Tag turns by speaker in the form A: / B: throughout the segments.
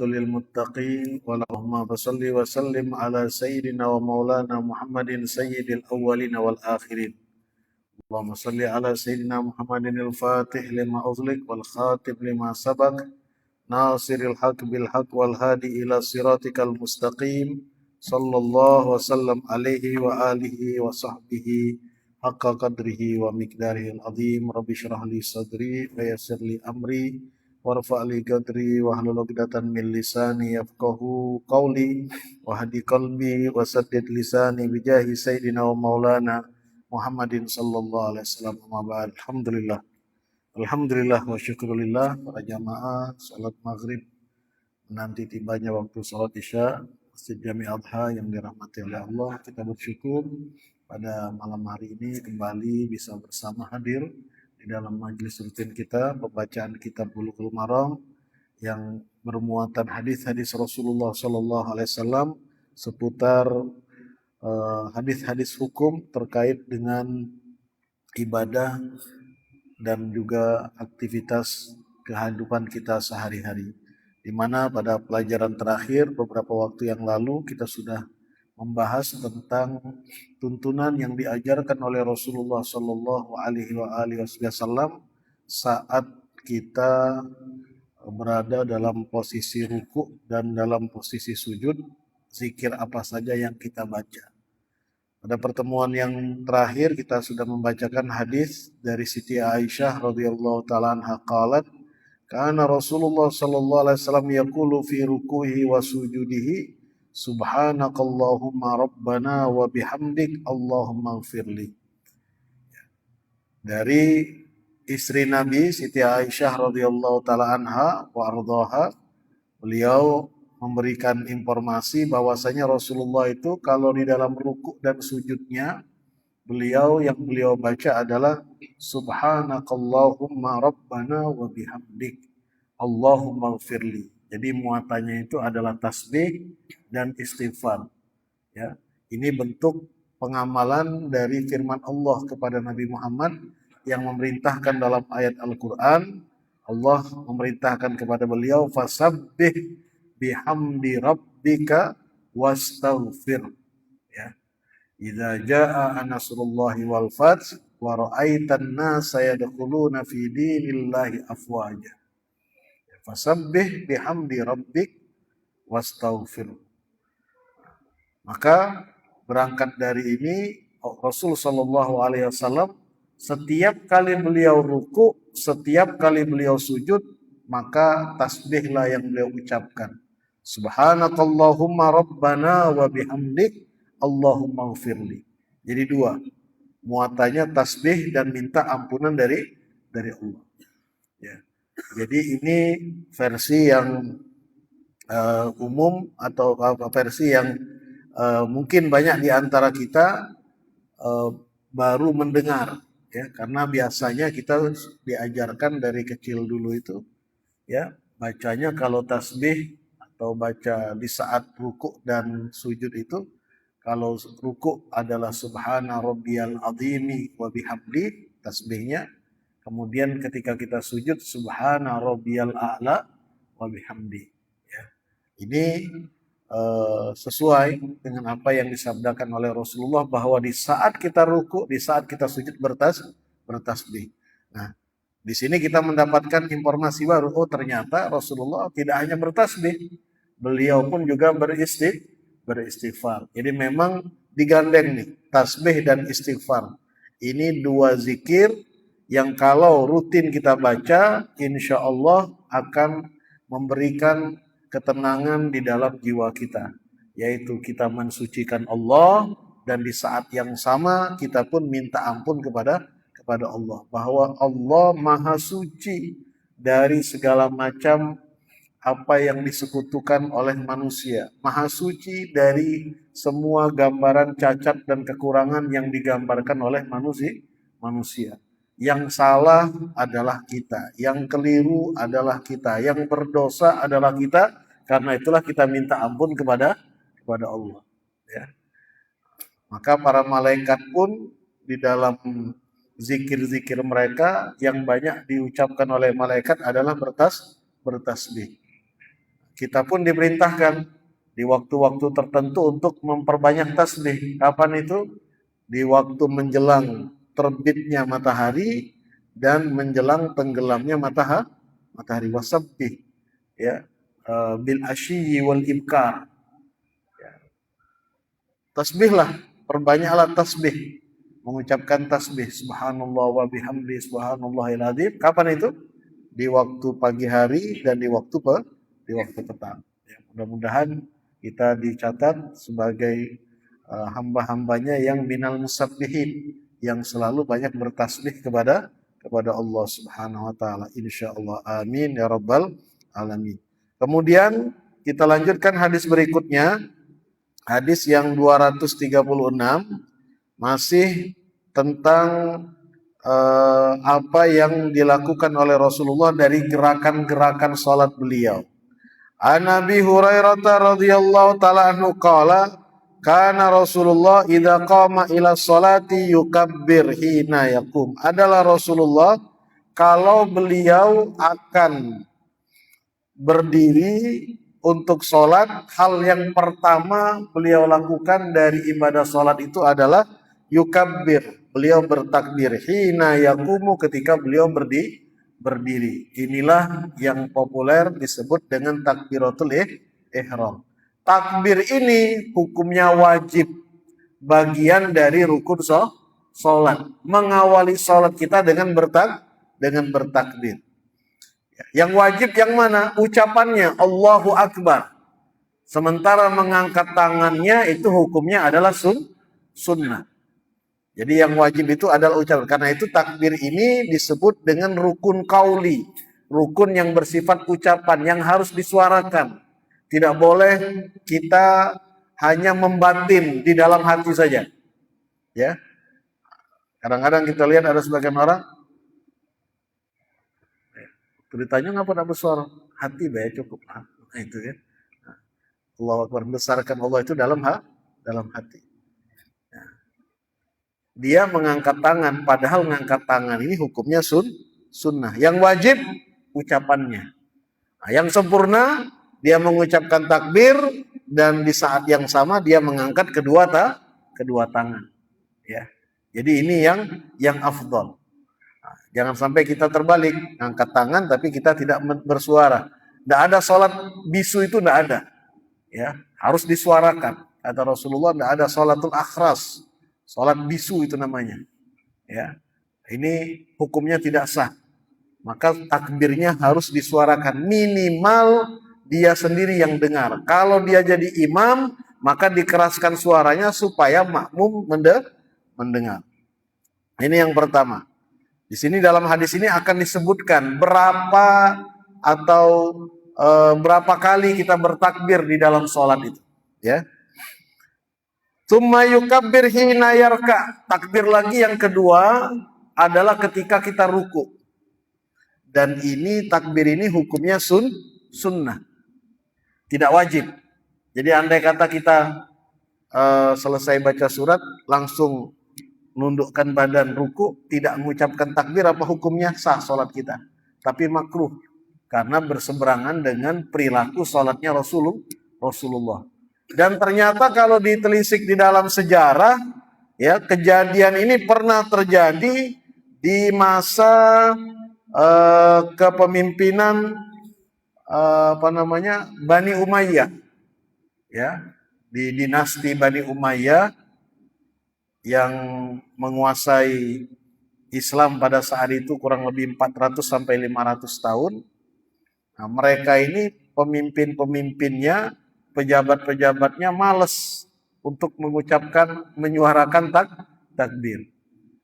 A: للمتقين اللهم صل وسلم على سيدنا ومولانا محمد سيد الأولين والآخرين. اللهم صل على سيدنا محمد الفاتح لما أغلق والخاتم لما سبق ناصر الحق بالحق والهادي إلى صراطك المستقيم صلى الله وسلم عليه وآله وصحبه حق قدره ومقداره العظيم. رب اشرح لي صدري ويسر لي أمري warfa' li qadri wahlul 'uqdatam min lisani yafqahu qawli wahdi qalbi wasaddid lisani bijahi sayyidina wa maulana Muhammadin sallallahu alaihi wasallam. Amma ba'd. Alhamdulillah wa syukurillah para jamaah salat maghrib nanti tibanya waktu salat isya Masjid Jami Adha yang dirahmati oleh Allah. Kita bersyukur pada malam hari ini kembali bisa bersama hadir di dalam majelis rutin kita, pembacaan kitab Bulughul Maram yang bermuatan hadis-hadis Rasulullah Sallallahu Alaihi Wasallam seputar hadis-hadis hukum terkait dengan ibadah dan juga aktivitas kehidupan kita sehari-hari. Di mana pada pelajaran terakhir beberapa waktu yang lalu kita sudah membahas tentang tuntunan yang diajarkan oleh Rasulullah Sallallahu Alaihi Wasallam saat kita berada dalam posisi ruku dan dalam posisi sujud, zikir apa saja yang kita baca. Pada pertemuan yang terakhir kita sudah membacakan hadis dari Siti Aisyah radhiyallahu taala anha qalat kana Rasulullah sallallahu alaihi wasallam yaqulu fi ruku'ihi wa sujudihi subhanakallahumma rabbana wa bihamdik Allahumma gfirli. Dari istri Nabi Siti Aisyah radhiyallahu taala anha wa ardhaha, beliau memberikan informasi bahwasanya Rasulullah itu kalau di dalam ruku dan sujudnya yang beliau baca adalah subhanakallahumma rabbana wa bihamdik Allahumma gfirli. Jadi muatannya itu adalah tasbih dan istighfar. Ya, ini bentuk pengamalan dari firman Allah kepada Nabi Muhammad yang memerintahkan dalam ayat Al-Quran. Allah memerintahkan kepada beliau fasabbih bihamdi rabbika wastaghfir. Ya. Idza jaa nasrullahi wal fath wa ra'aitan nasa yadkhuluna fi dinillahi afwaja. Fasabbih bihamdi rabbik wastaghfir. Maka berangkat dari ini Rasul sallallahu alaihi wasallam setiap kali beliau ruku, setiap kali beliau sujud, maka tasbihlah yang beliau ucapkan. Subhanakallahumma rabbana wa bihamdik Allahumma gfirli. Jadi dua, muatannya tasbih dan minta ampunan dari Allah. Ya. Jadi ini versi yang umum atau versi yang mungkin banyak di antara kita baru mendengar, ya, karena biasanya kita diajarkan dari kecil dulu itu, ya, bacanya kalau tasbih atau baca di saat ruku dan sujud itu, kalau ruku adalah subhana rabbiyal azimi wa bihamdi tasbihnya. Kemudian ketika kita sujud subhana rabbiyal a'la wa bihamdi. Ya. Ini sesuai dengan apa yang disabdakan oleh Rasulullah bahwa di saat kita ruku, di saat kita sujud bertasbih. Nah, di sini kita mendapatkan informasi baru. Oh, ternyata Rasulullah tidak hanya bertasbih, beliau pun juga beristighfar. Jadi memang digandeng nih, tasbih dan istighfar. Ini dua zikir yang kalau rutin kita baca, insya Allah akan memberikan ketenangan di dalam jiwa kita. Yaitu kita mensucikan Allah dan di saat yang sama kita pun minta ampun kepada Allah. Bahwa Allah maha suci dari segala macam apa yang disekutukan oleh manusia. Maha suci dari semua gambaran cacat dan kekurangan yang digambarkan oleh manusia. Yang salah adalah kita, yang keliru adalah kita, yang berdosa adalah kita. Karena itulah kita minta ampun kepada Allah. Ya. Maka para malaikat pun di dalam zikir-zikir mereka yang banyak diucapkan oleh malaikat adalah bertasbih. kita pun diperintahkan di waktu-waktu tertentu untuk memperbanyak tasbih. Kapan itu? Di waktu menjelang terbitnya matahari dan menjelang tenggelamnya matahari. Wasabbih, ya, bil asyi wal ibkar. Tasbihlah, perbanyaklah tasbih, mengucapkan tasbih subhanallah wa bihamdi subhanallahil azim. Kapan itu? Di waktu pagi hari dan di waktu petang. Ya, mudah-mudahan kita dicatat sebagai hamba-hambanya yang minal musabbihin, yang selalu banyak bertasbih kepada Allah Subhanahu wa taala. Insyaallah, amin ya rabbal alamin. Kemudian kita lanjutkan hadis berikutnya. Hadis yang 236 masih tentang apa yang dilakukan oleh Rasulullah dari gerakan-gerakan salat beliau. An Abi Hurairah radhiyallahu taala anhu qala kana Rasulullah idza qama ila sholati yukabbir hina yaqum. Adalah Rasulullah kalau beliau akan berdiri untuk sholat, hal yang pertama beliau lakukan dari ibadah sholat itu adalah yukabbir. Beliau bertakbir hina yaqumu, ketika beliau berdiri. Inilah yang populer disebut dengan takbiratul ihram. Takbir ini hukumnya wajib, bagian dari rukun sholat. Mengawali sholat kita dengan bertakbir. Yang wajib yang mana? Ucapannya Allahu Akbar. Sementara mengangkat tangannya itu hukumnya adalah sunnah. Jadi yang wajib itu adalah ucapan. Karena itu takbir ini disebut dengan rukun qauli. Rukun yang bersifat ucapan, yang harus disuarakan. Tidak boleh kita hanya membatin di dalam hati saja. Ya. Kadang-kadang kita lihat ada sebagian orang, ditanya ngapa tidak bersuara? Hati baik cukup. Nah, itu ya. Allahu Akbar, besarkan Allah itu dalam hati. Nah, dia mengangkat tangan, padahal mengangkat tangan ini hukumnya sunnah. Yang wajib ucapannya. Nah, yang sempurna dia mengucapkan takbir dan di saat yang sama dia mengangkat kedua tangan. Ya. Jadi ini yang afdal. Jangan sampai kita terbalik, angkat tangan tapi kita tidak bersuara. Tidak ada sholat bisu, itu tidak ada. Ya, harus disuarakan. Kata Rasulullah, tidak ada sholatul akhras. Sholat bisu itu namanya. Ya, ini hukumnya tidak sah. Maka takbirnya harus disuarakan. Minimal dia sendiri yang dengar. Kalau dia jadi imam, maka dikeraskan suaranya supaya makmum mendengar. Ini yang pertama. Di sini dalam hadis ini akan disebutkan berapa kali kita bertakbir di dalam sholat itu. Ya. Tsumma yukabbir hina yarka. Takbir lagi yang kedua adalah ketika kita ruku. Dan ini takbir ini hukumnya sunnah. Tidak wajib. Jadi andai kata kita selesai baca surat langsung nundukkan badan ruku, tidak mengucapkan takbir, apa hukumnya? Sah sholat kita. Tapi makruh. Karena berseberangan dengan perilaku sholatnya Rasulullah. Dan ternyata kalau ditelisik di dalam sejarah, ya, kejadian ini pernah terjadi di masa kepemimpinan Bani Umayyah. Ya, di dinasti Bani Umayyah yang menguasai Islam pada saat itu kurang lebih 400 sampai 500 tahun. Nah, mereka ini pemimpin-pemimpinnya, pejabat-pejabatnya malas untuk menyuarakan takbir.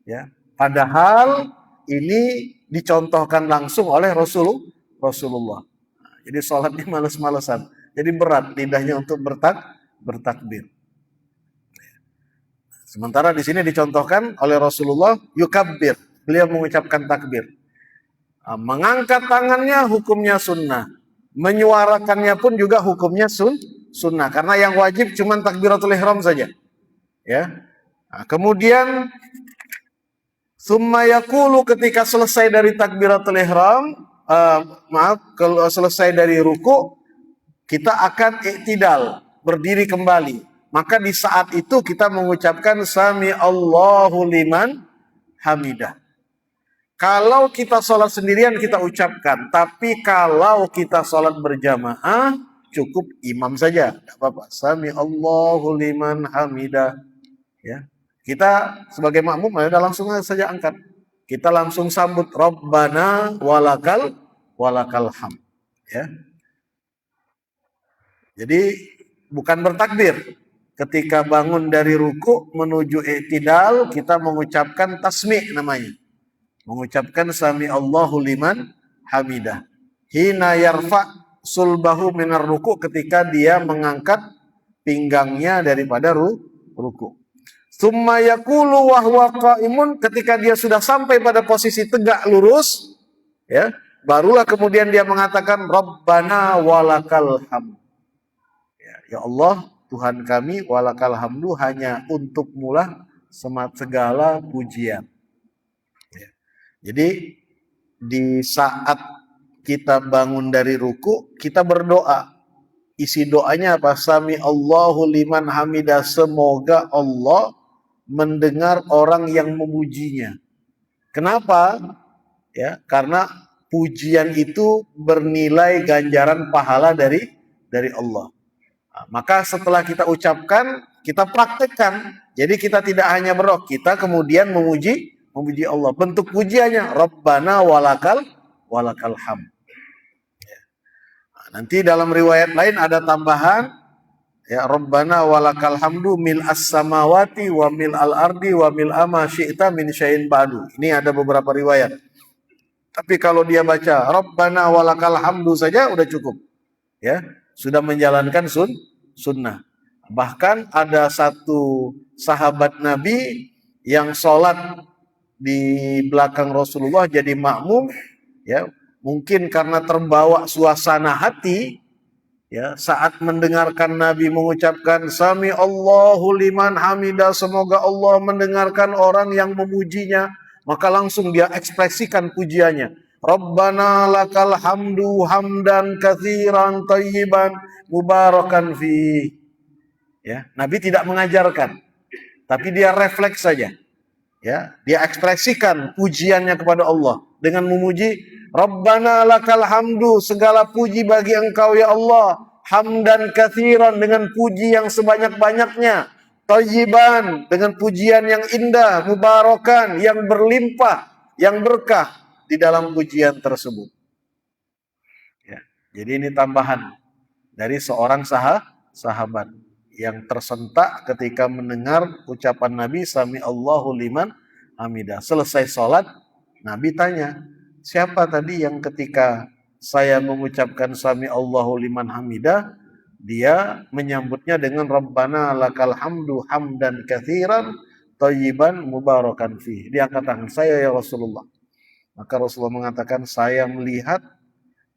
A: Ya, padahal ini dicontohkan langsung oleh Rasulullah. Nah, jadi sholatnya malas-malasan. Jadi berat lidahnya untuk bertakbir. Sementara di sini dicontohkan oleh Rasulullah yukabbir, beliau mengucapkan takbir. Mengangkat tangannya hukumnya sunnah, menyuarakannya pun juga hukumnya sunnah. Karena yang wajib cuma takbiratul ihram saja. Ya. Nah, kemudian summa yaqulu, ketika selesai dari takbiratul ihram, kalau selesai dari ruku, kita akan i'tidal, berdiri kembali. Maka di saat itu kita mengucapkan sami Allahu liman hamidah. Kalau kita sholat sendirian kita ucapkan, tapi kalau kita sholat berjamaah cukup imam saja, tidak apa-apa. Sami Allahu liman hamidah. Ya, kita sebagai makmum ya langsung saja angkat. Kita langsung sambut Rabbana walakal ham. Ya. Jadi bukan bertakbir. Ketika bangun dari ruku menuju i'tidal kita mengucapkan tasmi' namanya. Mengucapkan sami Allahu liman hamidah. Hina yarfa sulbahu minar ruku, ketika dia mengangkat pinggangnya daripada ruku. Tsumma yaqulu wa huwa qaimun, ketika dia sudah sampai pada posisi tegak lurus, ya, barulah kemudian dia mengatakan Rabbana walakal hamd. Ya Allah, Tuhan kami, walakal hamdu, hanya untukmulah segala pujian. Ya. Jadi di saat kita bangun dari ruku, kita berdoa. Isi doanya apa? Sami Allahu liman hamidah, semoga Allah mendengar orang yang memujinya. Kenapa? Ya, karena pujian itu bernilai ganjaran pahala dari Allah. Nah, maka setelah kita ucapkan, kita praktekkan. Jadi kita tidak hanya berdoa, kita kemudian memuji Allah. Bentuk pujiannya Rabbana walakal ham. Nah, nanti dalam riwayat lain ada tambahan, ya, Rabbana walakal hamdu mil as-samawati wa mil al-ardi wa mil ama syi'ta min syai'in ba'du. Ini ada beberapa riwayat. Tapi kalau dia baca Rabbana walakal hamdu saja udah cukup. Ya, sudah menjalankan sunnah. Bahkan ada satu sahabat Nabi yang sholat di belakang Rasulullah jadi makmum, ya, mungkin karena terbawa suasana hati, ya, saat mendengarkan Nabi mengucapkan sami Allahu liman hamidah, semoga Allah mendengarkan orang yang memujinya, maka langsung dia ekspresikan pujiannya. Rabbana lakal hamdu hamdan katsiran thayyiban mubarakan fi. Ya, Nabi tidak mengajarkan, tapi dia refleks saja. Ya, dia ekspresikan pujiannya kepada Allah dengan memuji Rabbana lakal hamdu, segala puji bagi Engkau ya Allah, hamdan katsiran, dengan puji yang sebanyak-banyaknya, thayyiban, dengan pujian yang indah, mubarakan, yang berlimpah, yang berkah di dalam pujian tersebut. Ya, jadi ini tambahan dari seorang sahabat yang tersentak ketika mendengar ucapan Nabi sami Allahu liman hamidah. Selesai sholat, Nabi tanya, siapa tadi yang ketika saya mengucapkan sami Allahu liman hamidah, dia menyambutnya dengan Rabbana lakal hamdu hamdan katsiran thayyiban mubarakan fi. Dia katakan, saya ya Rasulullah. Maka Rasulullah mengatakan, saya melihat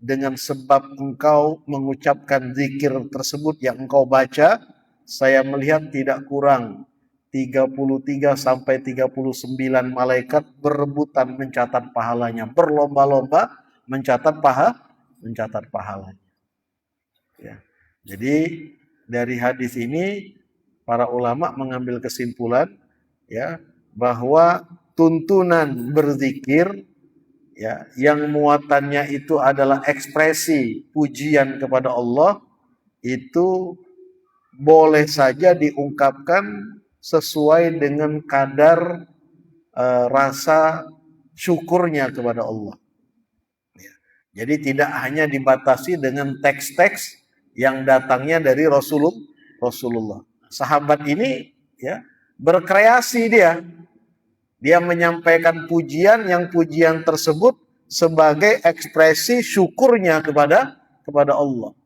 A: dengan sebab engkau mengucapkan zikir tersebut yang engkau baca, saya melihat tidak kurang 33 sampai 39 malaikat berebutan mencatat pahalanya, berlomba-lomba mencatat pahalanya. Ya. Jadi dari hadis ini para ulama mengambil kesimpulan, ya, bahwa tuntunan berzikir, ya, yang muatannya itu adalah ekspresi pujian kepada Allah, itu boleh saja diungkapkan sesuai dengan kadar rasa syukurnya kepada Allah. Ya. Jadi tidak hanya dibatasi dengan teks-teks yang datangnya dari Rasulullah. Sahabat ini, ya, berkreasi dia. Dia menyampaikan pujian yang pujian tersebut sebagai ekspresi syukurnya kepada Allah.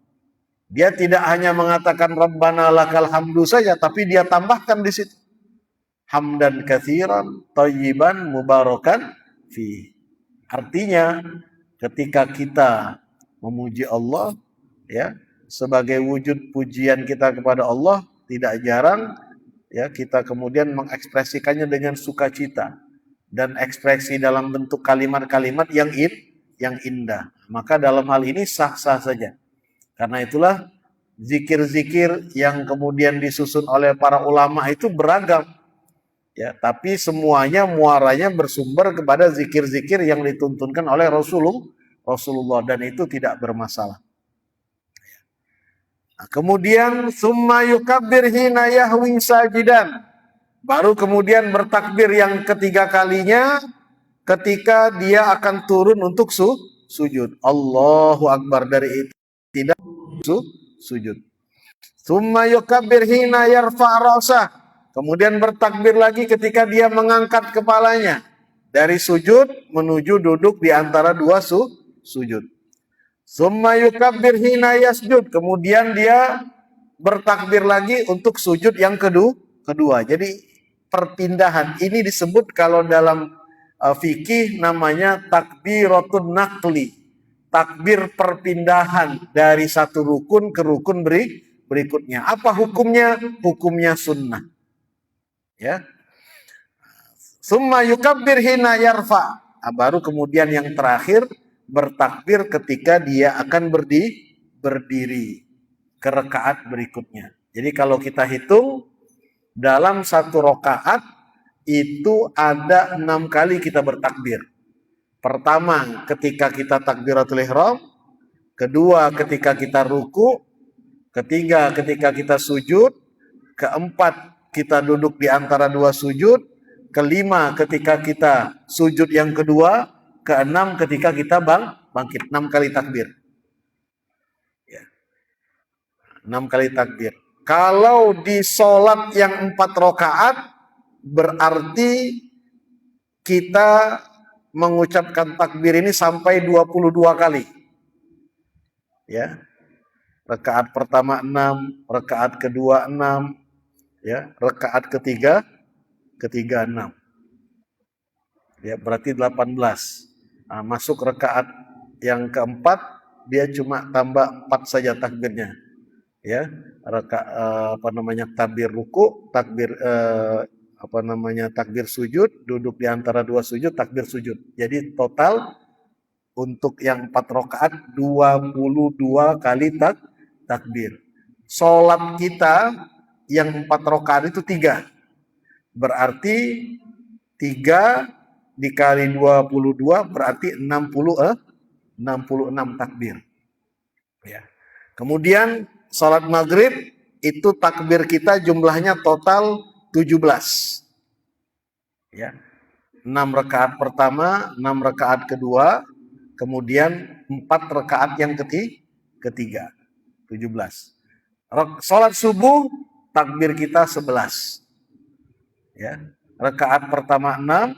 A: Dia tidak hanya mengatakan Rabbana lakal hamdu saja, tapi dia tambahkan di situ hamdan katsiran thayyiban mubarakan fi. Artinya ketika kita memuji Allah, ya, sebagai wujud pujian kita kepada Allah, tidak jarang, ya, kita kemudian mengekspresikannya dengan sukacita dan ekspresi dalam bentuk kalimat-kalimat yang indah. Maka dalam hal ini sah-sah saja. Karena itulah Zikir-zikir yang kemudian disusun oleh para ulama itu beragam. Ya, tapi semuanya muaranya bersumber kepada zikir-zikir yang dituntunkan oleh Rasulullah dan itu tidak bermasalah. Nah, kemudian summa yukabbir hina yahwi sajidan. Baru kemudian bertakbir yang ketiga kalinya ketika dia akan turun untuk sujud. Allahu Akbar, dari itu tidak sujud. Summa yukabbir hina yarfa' ra'sah. Kemudian bertakbir lagi ketika dia mengangkat kepalanya dari sujud menuju duduk di antara dua sujud. Summa yukabbir hina yasjud. Kemudian dia bertakbir lagi untuk sujud yang kedua. Jadi perpindahan ini disebut kalau dalam fikih namanya takbiratun naqli. Takbir perpindahan dari satu rukun ke rukun berikutnya. Apa hukumnya? Hukumnya sunnah. Ya. Summa yukabbir hina yarfa. Baru kemudian yang terakhir bertakbir ketika dia akan berdiri ke rakaat berikutnya. Jadi kalau kita hitung dalam satu rakaat itu ada 6 kali kita bertakbir. Pertama ketika kita takbiratul ihram, kedua ketika kita ruku, ketiga ketika kita sujud, keempat kita duduk di antara dua sujud, kelima ketika kita sujud yang kedua, keenam ketika kita bangkit. 6 kali takbir. Ya. 6 kali takbir. Kalau di sholat yang 4 rakaat berarti kita mengucapkan takbir ini sampai 22 kali. Ya. Rakaat pertama 6, rakaat kedua 6, ya, rakaat ketiga 6. Ya, berarti 18. Nah, masuk rakaat yang keempat dia cuma tambah 4 saja takbirnya. Ya, takbir ruku, takbir takbir sujud, duduk di antara dua sujud, takbir sujud. Jadi total untuk yang 4 rakaat 22 kali takbir. Salat kita yang 4 rakaat itu 3. Berarti 3 dikali 22 berarti 66 takbir. Ya. Kemudian salat maghrib itu takbir kita jumlahnya total 17. Ya. 6 rakaat pertama, 6 rakaat kedua, kemudian 4 rakaat yang ketiga. 17. Salat subuh takbir kita 11. Ya. Rakaat pertama 6,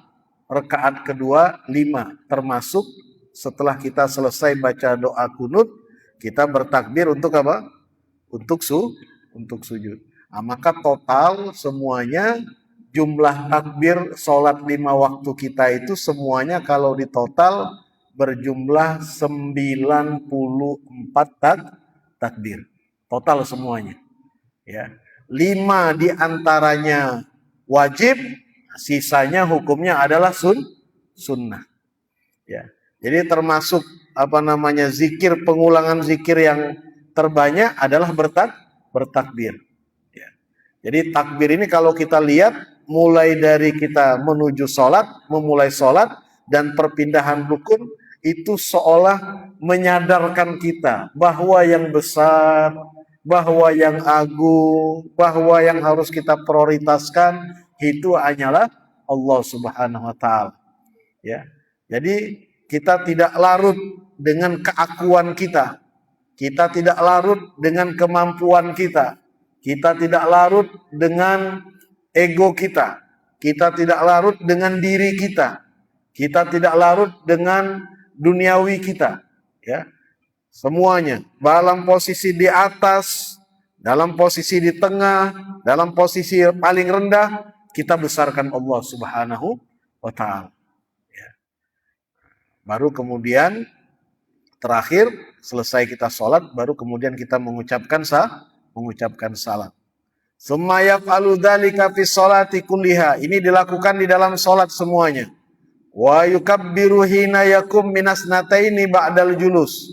A: rakaat kedua 5, termasuk setelah kita selesai baca doa kunut, kita bertakbir untuk apa? Untuk sujud. Nah, maka total semuanya jumlah takbir sholat 5 waktu kita itu semuanya kalau ditotal berjumlah 94 takbir. Total semuanya. Ya. 5 diantaranya wajib, sisanya hukumnya adalah sunnah. Ya. Jadi termasuk zikir, pengulangan zikir yang terbanyak adalah bertakbir. Ya. Jadi takbir ini kalau kita lihat mulai dari kita menuju sholat, memulai sholat dan perpindahan rukun itu seolah menyadarkan kita bahwa yang besar, bahwa yang agung, bahwa yang harus kita prioritaskan itu hanyalah Allah Subhanahu wa taala. Ya. Jadi kita tidak larut dengan keakuan kita. Kita tidak larut dengan kemampuan kita. Kita tidak larut dengan ego kita. Kita tidak larut dengan diri kita. Kita tidak larut dengan duniawi kita. Ya. Semuanya dalam posisi di atas, dalam posisi di tengah, dalam posisi paling rendah, kita besarkan Allah Subhanahu wa taala. Ya. Baru kemudian terakhir selesai kita sholat, baru kemudian kita mengucapkan salat. Summa yaf'alu dzalika fi sholati kulliha. Ini dilakukan di dalam sholat semuanya. Wa yukabbiru hina yakum minas nataini ba'dal julus.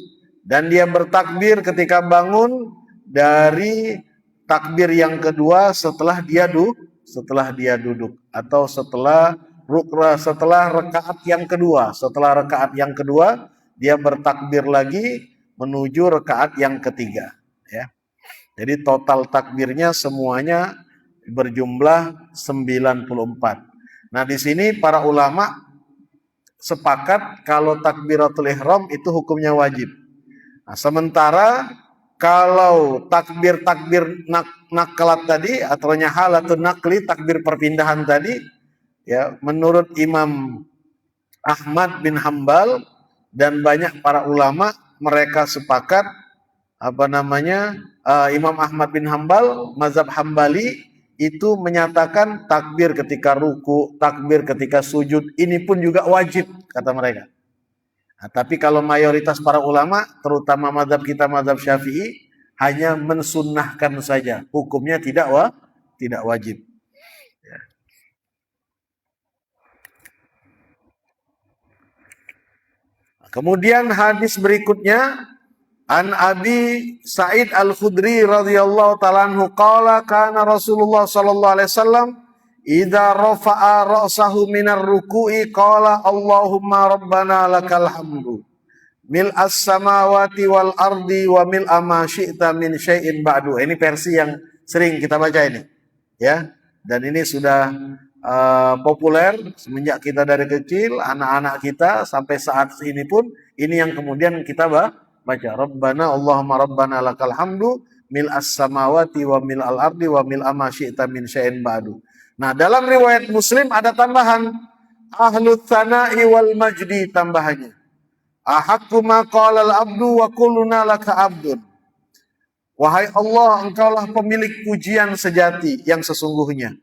A: Dan dia bertakbir ketika bangun dari takbir yang kedua setelah dia duduk atau setelah rakaat yang kedua. Setelah rakaat yang kedua dia bertakbir lagi menuju rakaat yang ketiga, ya. Jadi total takbirnya semuanya berjumlah 94. Nah, di sini para ulama sepakat kalau takbiratul ihram itu hukumnya wajib. Nah, sementara kalau takbir nakalat tadi atau nyahalatun nakli, takbir perpindahan tadi, ya, menurut Imam Ahmad bin Hambal dan banyak para ulama, mereka sepakat Imam Ahmad bin Hambal, mazhab Hambali itu menyatakan takbir ketika ruku, takbir ketika sujud, ini pun juga wajib, kata mereka. Nah, tapi kalau mayoritas para ulama, terutama mazhab kita, mazhab Syafi'i, hanya mensunnahkan saja, hukumnya tidak wajib. Ya. Kemudian hadis berikutnya, An Abi Sa'id Al-Khudri radhiyallahu ta'ala anhu qala kana Rasulullah sallallahu alaihi wasallam idza rafa'a ra'sahu minar ruku'i qala Allahumma rabbana lakal hamdu mil as-samawati wal ardi wa mil ma syi'ta min syai'in ba'du. Ini versi yang sering kita baca ini, ya. Dan ini sudah populer semenjak kita dari kecil, anak-anak kita sampai saat ini pun ini yang kemudian kita baca. Rabbana Allahumma rabbana lakal hamdu mil as-samawati wa mil al-ardi wa mil ma syi'ta min syai'in ba'du. Nah, dalam riwayat Muslim ada tambahan ahlut tsana'i wal majdi, tambahannya ahaqqu ma qala al-abdu wa kulluna laka abdun. Wahai Allah, engkaulah pemilik pujian sejati yang sesungguhnya,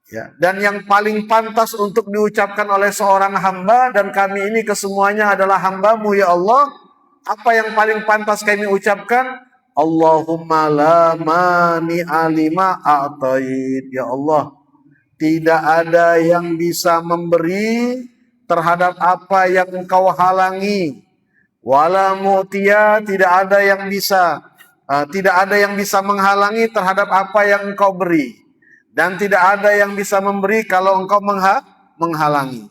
A: ya, dan yang paling pantas untuk diucapkan oleh seorang hamba, dan kami ini kesemuanya adalah hambamu ya Allah. Apa yang paling pantas kami ucapkan? Allahumma la mani alima a'tait. Ya Allah, tidak ada yang bisa memberi terhadap apa yang engkau halangi. Wala mu'tiya, tidak ada yang bisa menghalangi terhadap apa yang engkau beri. Dan tidak ada yang bisa memberi kalau engkau menghalangi.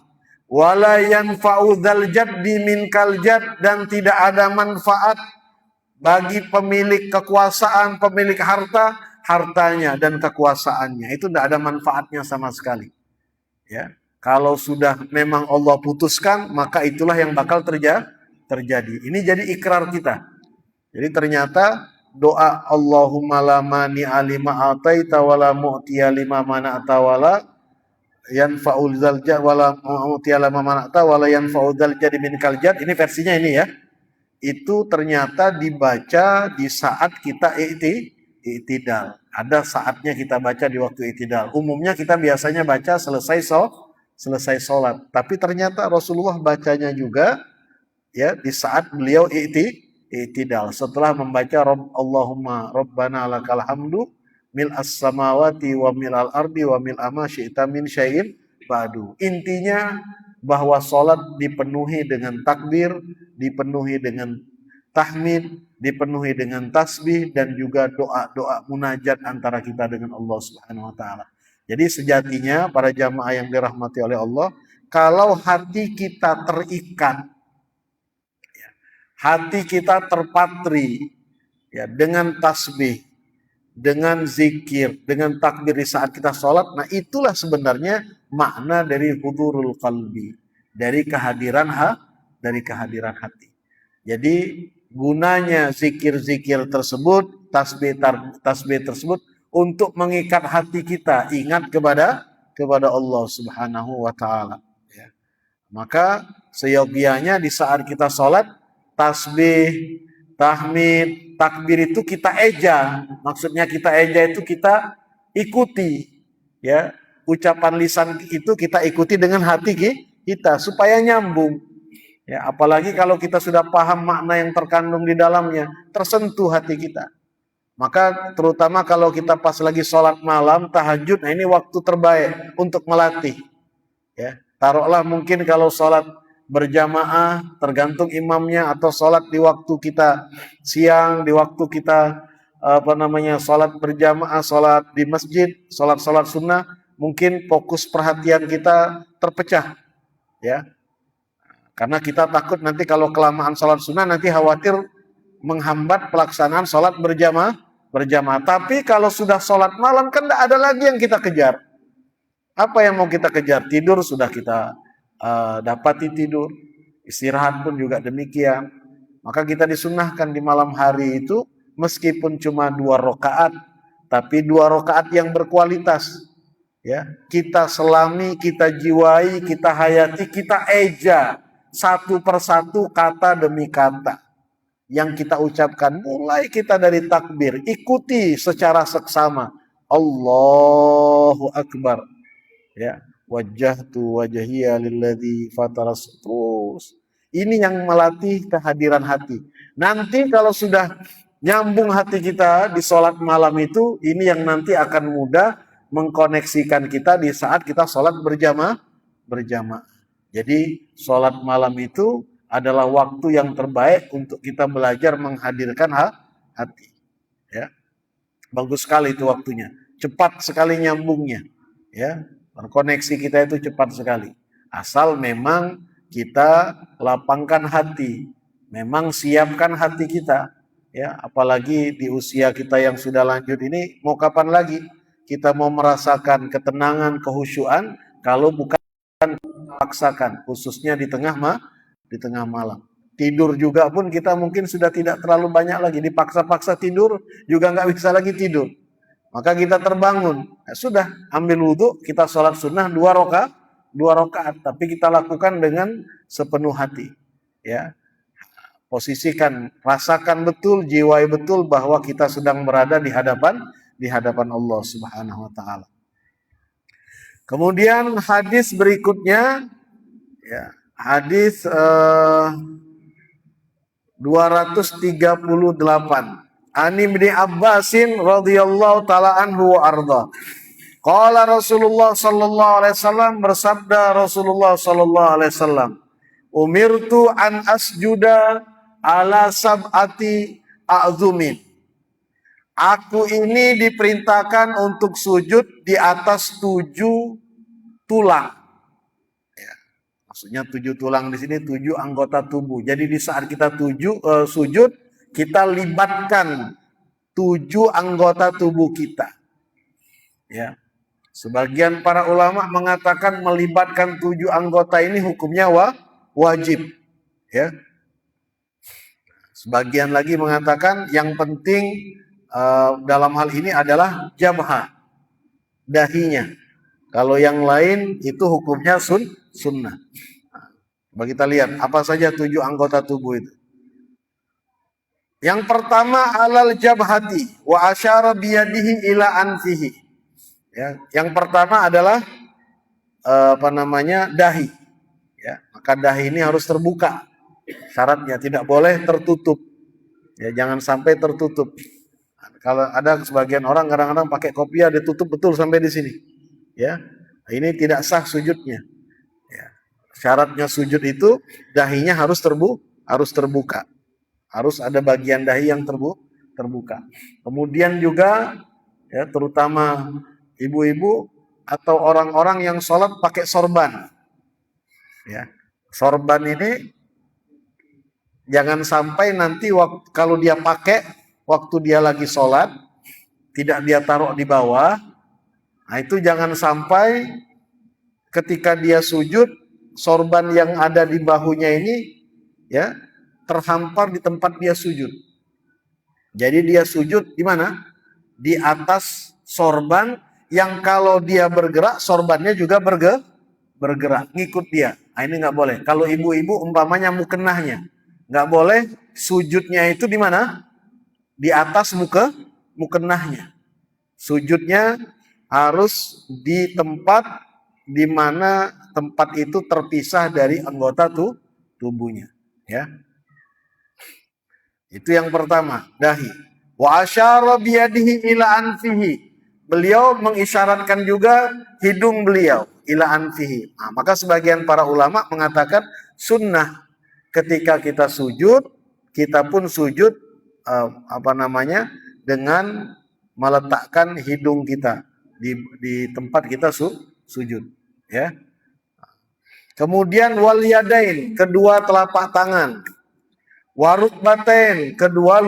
A: Wala yanfa'u dzal jaddi minkal jadd, dan tidak ada manfaat bagi pemilik kekuasaan, pemilik hartanya dan kekuasaannya. Itu tidak ada manfaatnya sama sekali. Ya, kalau sudah memang Allah putuskan, maka itulah yang bakal terjadi. Ini jadi ikrar kita. Jadi ternyata doa Allahumma la mani alima ataita wala mu'tiya lima mana'ta wala yanfa'ul zaljad wala mu'tiyala mamanata wala yanfa'ul zaljad minkal jad, ini versinya ini, ya. Itu ternyata dibaca di saat kita i'tidal. Ada saatnya kita baca di waktu i'tidal. Umumnya kita biasanya baca selesai sholat, tapi ternyata Rasulullah bacanya juga, ya, di saat beliau i'tidal setelah membaca Allahumma rabbana lakal hamdu mil as-samawati wa mil al-ardi wa mil ma syi'ta min syai'in ba'du. Intinya bahwa salat dipenuhi dengan takbir, dipenuhi dengan tahmid, dipenuhi dengan tasbih, dan juga doa-doa munajat antara kita dengan Allah Subhanahu wa taala. Jadi sejatinya para jamaah yang dirahmati oleh Allah, kalau hati kita terikat, ya, hati kita terpatri, ya, dengan tasbih, dengan zikir, dengan takbir di saat kita sholat, nah itulah sebenarnya makna dari hudurul qalbi, dari kehadiran hati. Jadi gunanya zikir-zikir tersebut, tasbih tersebut untuk mengikat hati kita ingat kepada Allah Subhanahu wa taala, ya. Maka seyogianya di saat kita sholat, tasbih, tahmid, takbir itu kita eja. Maksudnya kita eja itu kita ikuti, ya. Ucapan lisan itu kita ikuti dengan hati kita supaya nyambung. Ya, apalagi kalau kita sudah paham makna yang terkandung di dalamnya, tersentuh hati kita. Maka terutama kalau kita pas lagi sholat malam, tahajud, nah ini waktu terbaik untuk melatih. Ya, taruhlah mungkin kalau sholat berjamaah, tergantung imamnya, atau sholat di waktu kita siang, di waktu kita sholat berjamaah, sholat di masjid, sholat sunnah, mungkin fokus perhatian kita terpecah, ya. Karena kita takut nanti kalau kelamaan sholat sunnah nanti khawatir menghambat pelaksanaan sholat berjamaah. Tapi kalau sudah sholat malam kan tidak ada lagi yang kita kejar. Apa yang mau kita kejar? Tidur sudah kita dapati tidur. Istirahat pun juga demikian. Maka kita disunnahkan di malam hari itu meskipun cuma 2 rakaat, tapi 2 rakaat yang berkualitas. Ya, kita selami, kita jiwai, kita hayati, kita eja satu persatu kata demi kata yang kita ucapkan. Mulai kita dari takbir, ikuti secara seksama. Allahu Akbar. Ya, wajjahtu wajhiya lilladzi fataras. Terus ini yang melatih kehadiran hati. Nanti kalau sudah nyambung hati kita di sholat malam itu, ini yang nanti akan mudah mengkoneksikan kita di saat kita sholat berjamaah. Jadi sholat malam itu adalah waktu yang terbaik untuk kita belajar menghadirkan hati. Ya, bagus sekali itu waktunya, cepat sekali nyambungnya. Ya, koneksi kita itu cepat sekali. Asal memang kita lapangkan hati, memang siapkan hati kita. Ya, apalagi di usia kita yang sudah lanjut ini, mau kapan lagi kita mau merasakan ketenangan, kehusyuan kalau bukan paksakan, khususnya di tengah malam. Tidur juga pun kita mungkin sudah tidak terlalu banyak lagi, dipaksa-paksa tidur juga nggak bisa lagi tidur. Maka kita terbangun, sudah ambil wudhu, kita sholat sunnah 2 rakaat, tapi kita lakukan dengan sepenuh hati. Ya, posisikan, rasakan betul, jiwai betul bahwa kita sedang berada di hadapan Allah Subhanahu wa taala. Kemudian hadis berikutnya, ya, hadis 238. Ani bin Abbasin radhiyallahu taala anhu wa arda. Qala Rasulullah sallallahu alaihi wasallam, bersabda Rasulullah sallallahu alaihi wasallam, umirtu an asjuda ala sab'ati a'zumin. Aku ini diperintahkan untuk sujud di atas 7 tulang. Ya, maksudnya 7 tulang di sini 7 anggota tubuh. Jadi di saat kita sujud, kita libatkan 7 anggota tubuh kita. Ya, sebagian para ulama mengatakan melibatkan 7 anggota ini hukumnya wajib. Ya, sebagian lagi mengatakan yang penting dalam hal ini adalah jabha, dahinya. Kalau yang lain itu hukumnya sunnah. Coba kita lihat apa saja 7 anggota tubuh itu. Yang pertama alal jabhati wa asyara biyadihi ila anfihi. Ya, yang pertama adalah dahi. Ya, maka dahi ini harus terbuka. Syaratnya tidak boleh tertutup. Ya, jangan sampai tertutup. Kalau ada sebagian orang kadang-kadang pakai kopiah ditutup betul sampai di sini. Ya, ini tidak sah sujudnya. Ya, syaratnya sujud itu dahinya harus terbuka. Harus ada bagian dahi yang terbuka. Kemudian juga ya, terutama ibu-ibu atau orang-orang yang sholat pakai sorban. Ya, sorban ini jangan sampai nanti kalau dia pakai waktu dia lagi sholat, tidak dia taruh di bawah. Nah itu jangan sampai ketika dia sujud, sorban yang ada di bahunya ini ya terhampar di tempat dia sujud. Jadi dia sujud di mana? Di atas sorban yang kalau dia bergerak, sorbannya juga bergerak, ngikut dia. Nah ini nggak boleh. Kalau ibu-ibu umpamanya mukenahnya, nggak boleh sujudnya itu di mana? Di atas mukenahnya. Sujudnya harus di tempat di mana tempat itu terpisah dari anggota tubuhnya. Ya. Itu yang pertama, dahi. Wa asyara biyadihi ila anfihi. Beliau mengisyaratkan juga hidung beliau ila anfihi. Nah, maka sebagian para ulama mengatakan sunnah ketika kita sujud, kita pun sujud dengan meletakkan hidung kita di tempat kita sujud, ya. Kemudian wal yadain, kedua telapak tangan. Warukbatain, kedua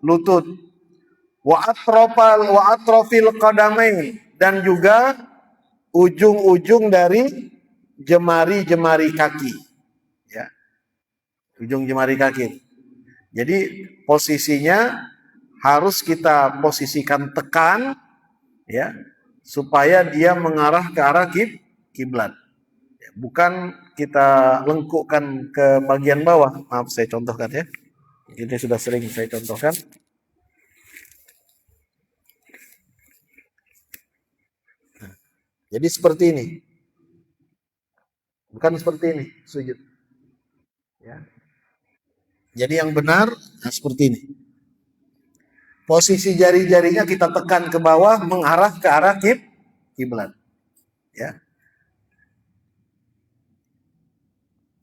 A: lutut. Wa atrofil qadamain, dan juga ujung-ujung dari jemari-jemari kaki, ya. Ujung jemari kaki. Jadi posisinya harus kita posisikan tekan, ya, supaya dia mengarah ke arah kiblat. Bukan kita lengkukkan ke bagian bawah. Maaf, saya contohkan ya. Ini sudah sering saya contohkan. Jadi seperti ini. Bukan seperti ini sujud. Ya. Jadi yang benar seperti ini. Posisi jari-jarinya kita tekan ke bawah mengarah ke arah kiblat. Ya.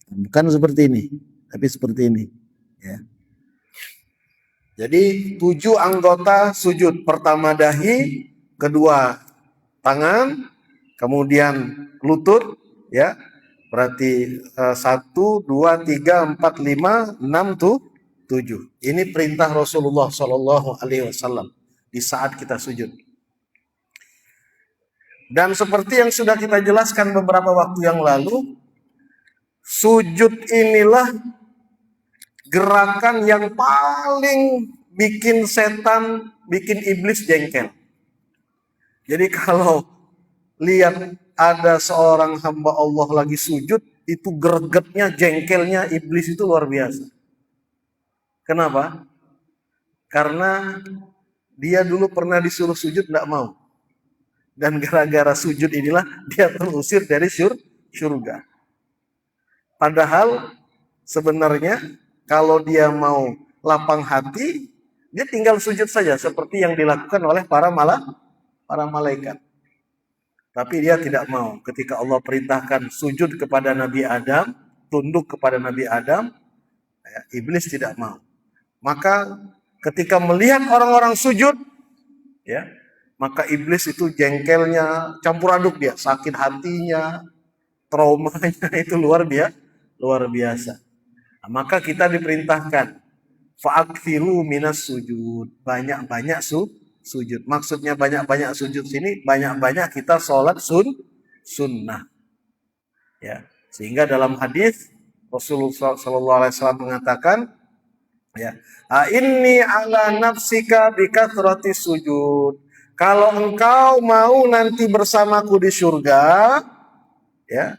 A: Bukan seperti ini, tapi seperti ini, ya. Jadi 7 anggota sujud. Pertama dahi, kedua tangan, kemudian lutut, ya. Berarti 1, 2, 3, 4, 5, 6, 7. Ini perintah Rasulullah Shallallahu Alaihi Wasallam di saat kita sujud. Dan seperti yang sudah kita jelaskan beberapa waktu yang lalu, sujud inilah gerakan yang paling bikin setan, bikin iblis jengkel. Jadi kalau lihat ada seorang hamba Allah lagi sujud, itu gregetnya, jengkelnya iblis itu luar biasa. Kenapa? Karena dia dulu pernah disuruh sujud, tidak mau. Dan gara-gara sujud inilah dia terusir dari surga. Padahal sebenarnya kalau dia mau lapang hati, dia tinggal sujud saja seperti yang dilakukan oleh para malaikat. Tapi dia tidak mau. Ketika Allah perintahkan sujud kepada Nabi Adam, tunduk kepada Nabi Adam, ya, iblis tidak mau. Maka ketika melihat orang-orang sujud, ya, maka iblis itu jengkelnya campur aduk, dia sakit hatinya, traumanya itu luar biasa. Nah, maka kita diperintahkan fa'akthiru minas sujud, banyak-banyak sujud. Maksudnya banyak-banyak sujud sini, banyak-banyak kita sholat sunnah. Ya, sehingga dalam hadis Rasulullah SAW mengatakan, ya, inni ala nafsika bikathrati sujud. Kalau engkau mau nanti bersamaku di surga, ya,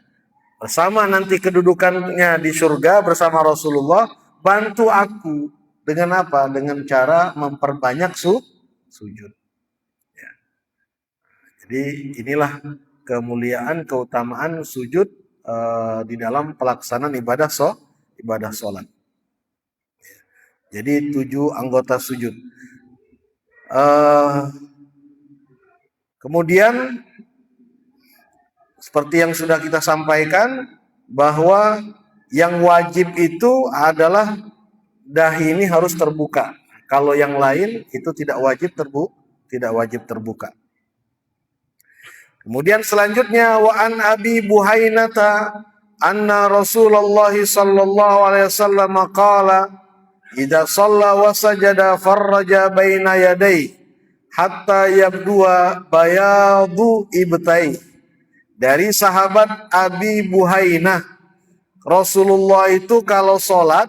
A: bersama nanti kedudukannya di surga bersama Rasulullah, bantu aku dengan apa? Dengan cara memperbanyak sujud. Ya. Jadi inilah kemuliaan, keutamaan sujud di dalam pelaksanaan ibadah sholat. Ya. Jadi 7 anggota sujud. Kemudian seperti yang sudah kita sampaikan, bahwa yang wajib itu adalah dahi ini harus terbuka. Kalau yang lain itu tidak wajib terbuka. Kemudian selanjutnya, wa an Abi Buhainata anna Rasulullah sallallahu alaihi wasallam qala idza shalla wa sajada farraja baina yadayhi hatta yabdua bayadu ibtai. Dari sahabat Abi Buhainah, Rasulullah itu kalau sholat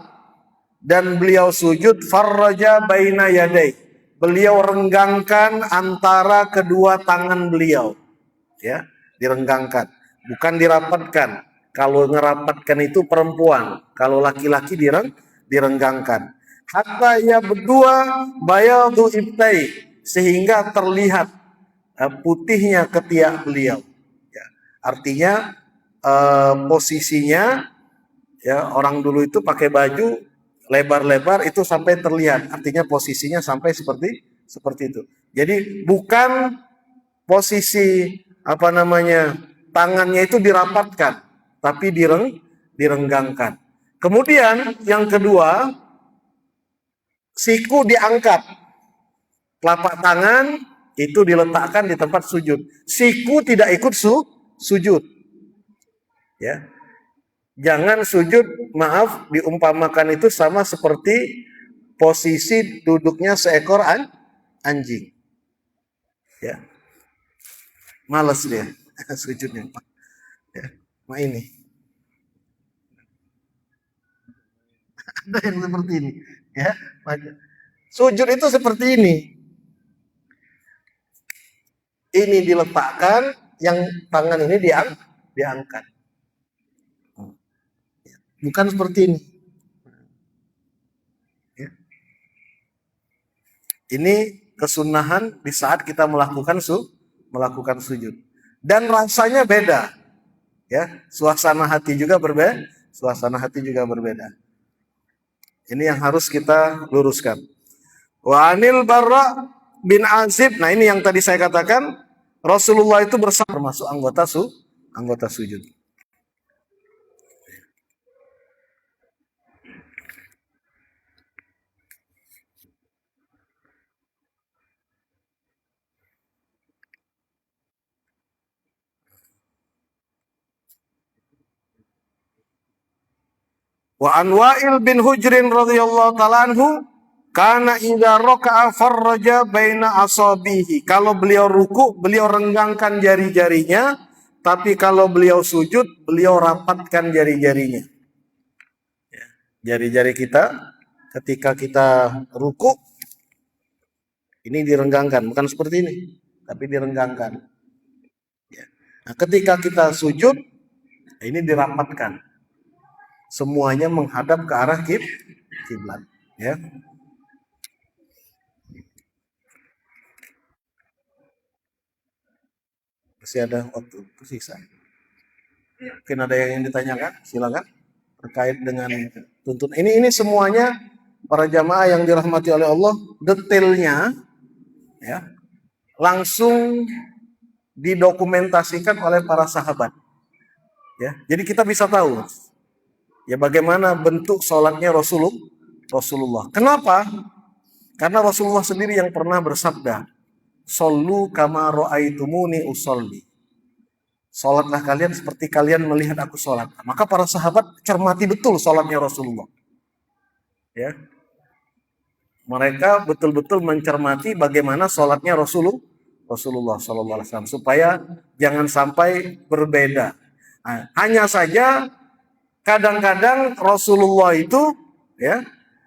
A: dan beliau sujud, farraja baina yadai, beliau renggangkan antara kedua tangan beliau, ya, direnggangkan, bukan dirapatkan. Kalau ngerapatkan itu perempuan, kalau laki-laki direnggangkan. Hatta ya berdua bayadu ibtai, sehingga terlihat putihnya ketiak beliau. Artinya posisinya, ya, orang dulu itu pakai baju lebar-lebar itu sampai terlihat. Artinya posisinya sampai seperti itu. Jadi bukan posisi tangannya itu dirapatkan, tapi direnggangkan. Kemudian yang kedua, siku diangkat. Telapak tangan itu diletakkan di tempat sujud. Siku tidak ikut sujud. Ya. Jangan sujud, maaf, diumpamakan itu sama seperti posisi duduknya seekor anjing. Ya. Males dia sujudnya. Ya. Nah ini. Ada yang seperti ini. Ya. Sujud itu seperti ini. Ini diletakkan, yang tangan ini diangkat. Bukan seperti ini. Ya. Ini kesunahan di saat kita melakukan sujud. Dan rasanya beda. Ya, suasana hati juga berbeda. Ini yang harus kita luruskan. Wa anil Barra bin Azib. Nah, ini yang tadi saya katakan, Rasulullah itu bersama termasuk anggota sujud. Wa an Wa'il bin Hujrin radhiyallahu ta'ala anhu kana idza raka'a farraja baina asabihi. Kalau beliau ruku, beliau renggangkan jari-jarinya, tapi kalau beliau sujud, beliau rapatkan jari-jarinya. Jari-jari kita ketika kita ruku ini direnggangkan, bukan seperti ini, tapi direnggangkan. Nah, ketika kita sujud, ini dirapatkan. Semuanya menghadap ke arah kiblat, ya. Masih ada waktu tersisa. Mungkin ada yang ingin ditanyakan, silakan terkait dengan tuntunan. Ini semuanya para jamaah yang dirahmati oleh Allah, detailnya ya langsung didokumentasikan oleh para sahabat. Ya, jadi kita bisa tahu ya bagaimana bentuk sholatnya Rasulullah. Kenapa? Karena Rasulullah sendiri yang pernah bersabda, "Shollu kama ra'aitumuni usolli." Sholatlah kalian seperti kalian melihat aku sholat. Maka para sahabat cermati betul sholatnya Rasulullah. Ya, mereka betul-betul mencermati bagaimana sholatnya Rasulullah SAW supaya jangan sampai berbeda. Nah, hanya saja kadang-kadang Rasulullah itu ya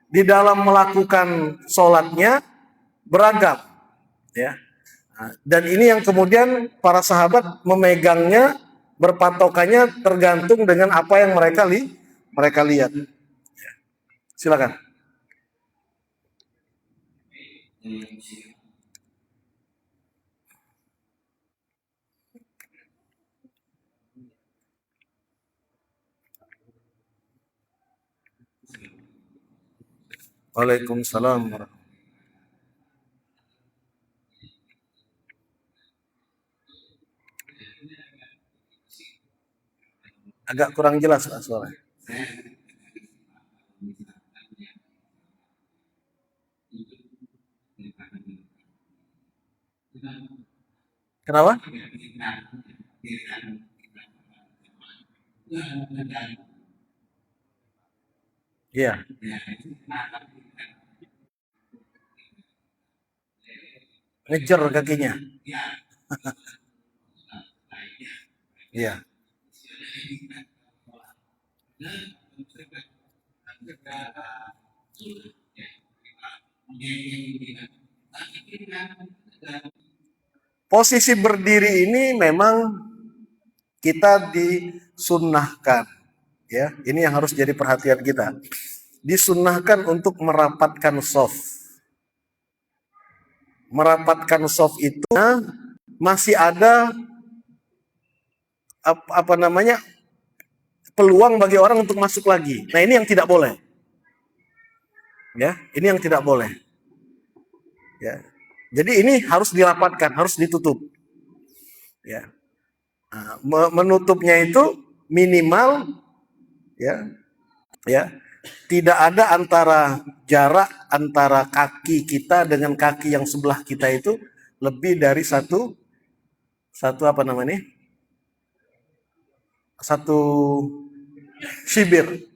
A: di dalam melakukan sholatnya beragam, ya. Nah, dan ini yang kemudian para sahabat memegangnya, berpatokannya tergantung dengan apa yang mereka lihat. Ya. Silakan. Waalaikumsalam. Agak kurang jelas Pak suaranya. Kenapa? Iya. Ngejer kakinya. Iya. Posisi berdiri ini memang kita disunnahkan, ya. Ini yang harus jadi perhatian kita. Disunnahkan untuk merapatkan soft. Merapatkan soft itu masih ada apa namanya peluang bagi orang untuk masuk lagi. Nah ini yang tidak boleh. Ya, ini yang tidak boleh. Ya, jadi ini harus dirapatkan, harus ditutup. Ya, nah, menutupnya itu minimal, ya, Tidak ada jarak antara kaki kita dengan kaki yang sebelah kita itu lebih dari satu apa namanya? Satu sibir.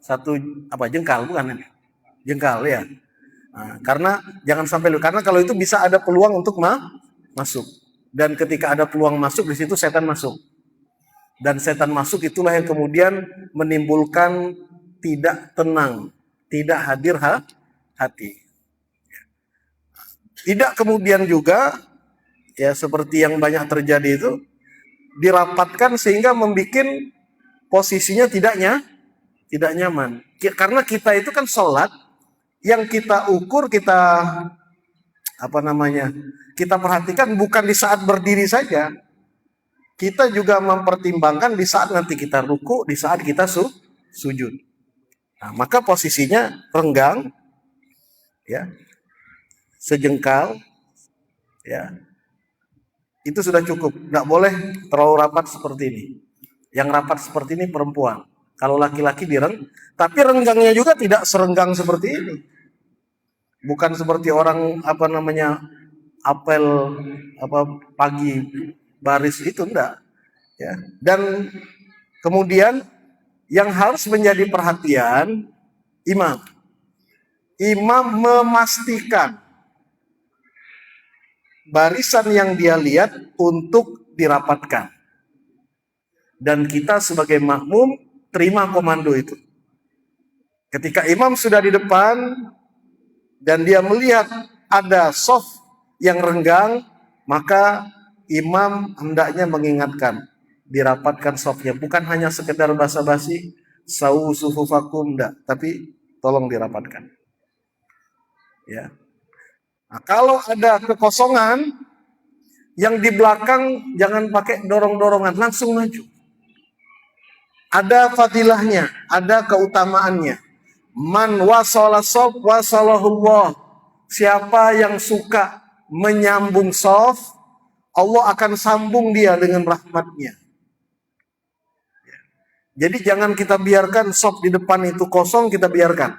A: Satu apa jengkal bukan? Jengkal ya. Nah, karena jangan sampai karena kalau itu bisa ada peluang untuk masuk. Dan ketika ada peluang masuk di situ setan masuk. Dan setan masuk itulah yang kemudian menimbulkan tidak tenang, tidak hadir hati. Tidak kemudian juga ya seperti yang banyak terjadi itu dirapatkan sehingga membuat posisinya tidak nyaman. Karena kita itu kan sholat yang kita ukur, kita apa namanya, kita perhatikan bukan di saat berdiri saja. Kita juga mempertimbangkan di saat nanti kita ruku, di saat kita sujud. Nah, maka posisinya renggang, ya, sejengkal, ya, itu sudah cukup. Nggak boleh terlalu rapat seperti ini. Yang rapat seperti ini perempuan. Kalau laki-laki tapi renggangnya juga tidak serenggang seperti ini. Bukan seperti orang apa namanya apel pagi baris itu enggak. Ya. Dan kemudian yang harus menjadi perhatian imam. Imam memastikan barisan yang dia lihat untuk dirapatkan. Dan kita sebagai makmum terima komando itu. Ketika imam sudah di depan dan dia melihat ada soft yang renggang, maka imam hendaknya mengingatkan, dirapatkan softnya. Bukan hanya sekedar basa-basi, sawu sufufakum, enggak, tapi tolong dirapatkan. Ya. Nah, kalau ada kekosongan, yang di belakang jangan pakai dorong-dorongan, langsung maju. Ada fadilahnya, ada keutamaannya. Man wasala sof wasalahullah. Siapa yang suka menyambung sof, Allah akan sambung dia dengan rahmatnya. Jadi jangan kita biarkan sof di depan itu kosong, kita biarkan.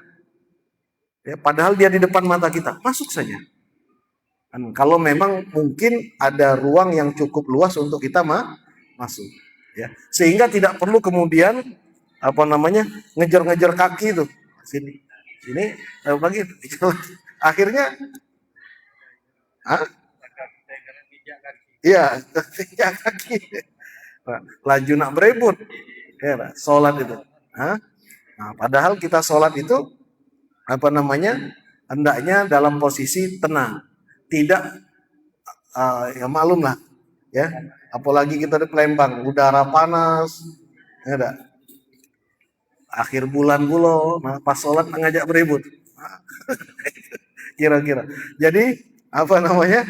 A: Ya, padahal dia di depan mata kita, masuk saja. Dan kalau memang mungkin ada ruang yang cukup luas untuk kita masuk. Ya, sehingga tidak perlu kemudian apa namanya ngejar-ngejar kaki itu sini lagi akhirnya iya kaki laju nak berebut ya sholat itu. Nah, padahal kita sholat itu apa namanya hendaknya dalam posisi tenang, tidak ya maklum lah ya. Apalagi kita di Palembang, udara panas, ya ada. Akhir bulan bulo, pas sholat ngajak beribut, kira-kira. Jadi apa namanya?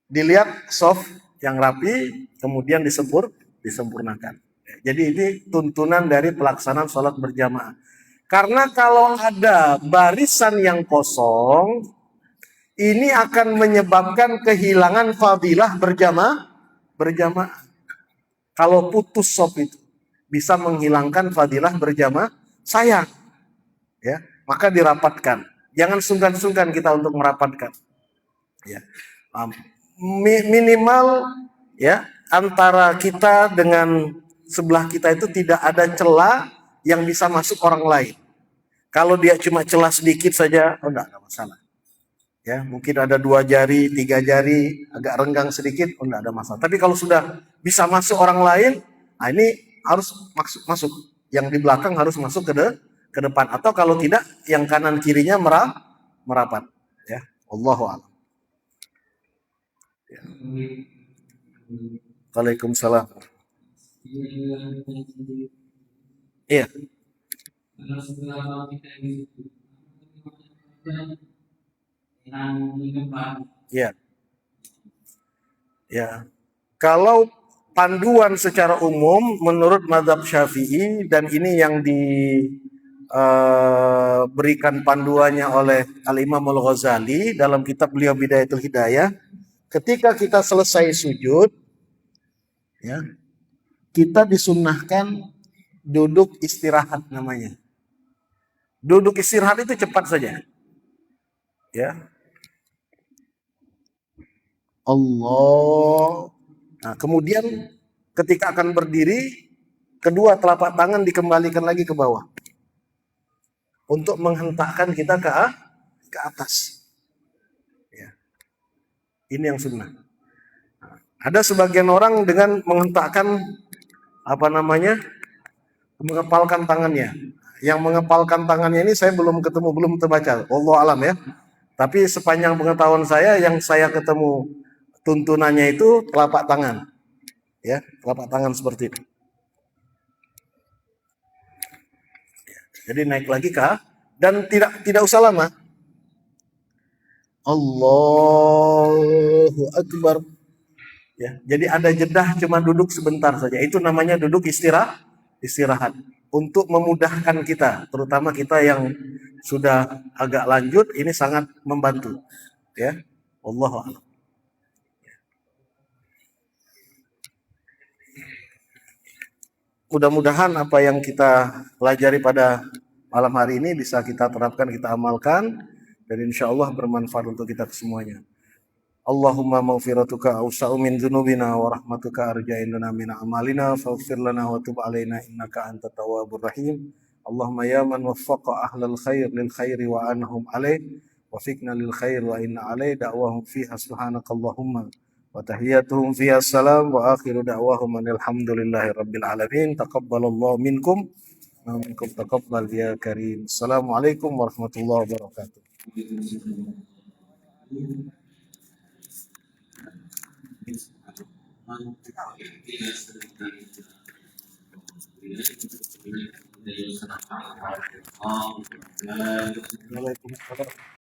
A: Dilihat soft yang rapi, kemudian disempurnakan. Jadi ini tuntunan dari pelaksanaan sholat berjamaah. Karena kalau ada barisan yang kosong, ini akan menyebabkan kehilangan fadilah berjamaah. Kalau putus sop itu bisa menghilangkan fadilah berjamaah, sayang. Ya, maka dirapatkan. Jangan sungkan-sungkan kita untuk merapatkan. Ya. Minimal ya antara kita dengan sebelah kita itu tidak ada celah yang bisa masuk orang lain. Kalau dia cuma celah sedikit saja, enggak ada masalah. Ya, mungkin ada 2 jari, 3 jari, agak renggang sedikit, enggak ada masalah. Tapi kalau sudah bisa masuk orang lain, nah ini harus masuk. Yang di belakang harus masuk ke depan. Atau kalau tidak, yang kanan kirinya merapat. Ya, Allahu a'lam. Ya. Waalaikumsalam. Iya. Ya. Ya. Kalau panduan secara umum menurut mazhab Syafi'i, dan ini yang diberikan panduannya oleh Al-Imam Al-Ghazali dalam kitab beliau Bidayatul Hidayah, ketika kita selesai sujud, ya, kita disunnahkan duduk istirahat namanya. Duduk istirahat itu cepat saja. Ya. Allah. Nah, kemudian ketika akan berdiri, kedua telapak tangan dikembalikan lagi ke bawah. Untuk menghentakkan kita ke atas. Ya. Ini yang sunnah. Nah, ada sebagian orang dengan menghentakkan mengepalkan tangannya. Yang mengepalkan tangannya ini saya belum ketemu, belum terbaca. Allah alam ya. Tapi sepanjang pengetahuan saya, yang saya ketemu tuntunannya itu telapak tangan. Ya, telapak tangan seperti itu. Jadi naik lagi kah? Dan tidak usah lama. Allahu Akbar. Ya, jadi ada jedah cuma duduk sebentar saja. Itu namanya duduk istirahat. Untuk memudahkan kita, terutama kita yang sudah agak lanjut, ini sangat membantu. Ya, Allahu a'lam. Mudah-mudahan apa yang kita pelajari pada malam hari ini bisa kita terapkan, kita amalkan, dan insya Allah bermanfaat untuk kita semuanya. Allahumma maghfiratuka awsa'u min dzunubina wa rahmatuka arja indana min amalina faghfir lana wa tub alaina innaka antat tawwabur rahim. Allahumma ya man waffaqa ahlal khair lil khairi wa anhum alaih wafiqna lil khair wa inna alaih da'wahum fiha subhanakallahumma wa tahiyyatuhum fiha salam wa akhiru da'wahum alhamdulillahi rabbil alamin. Taqabbalallahu minkum wa minkum taqabbal ya karim. Assalamualaikum warahmatullahi wabarakatuh. Waalaikumsalam.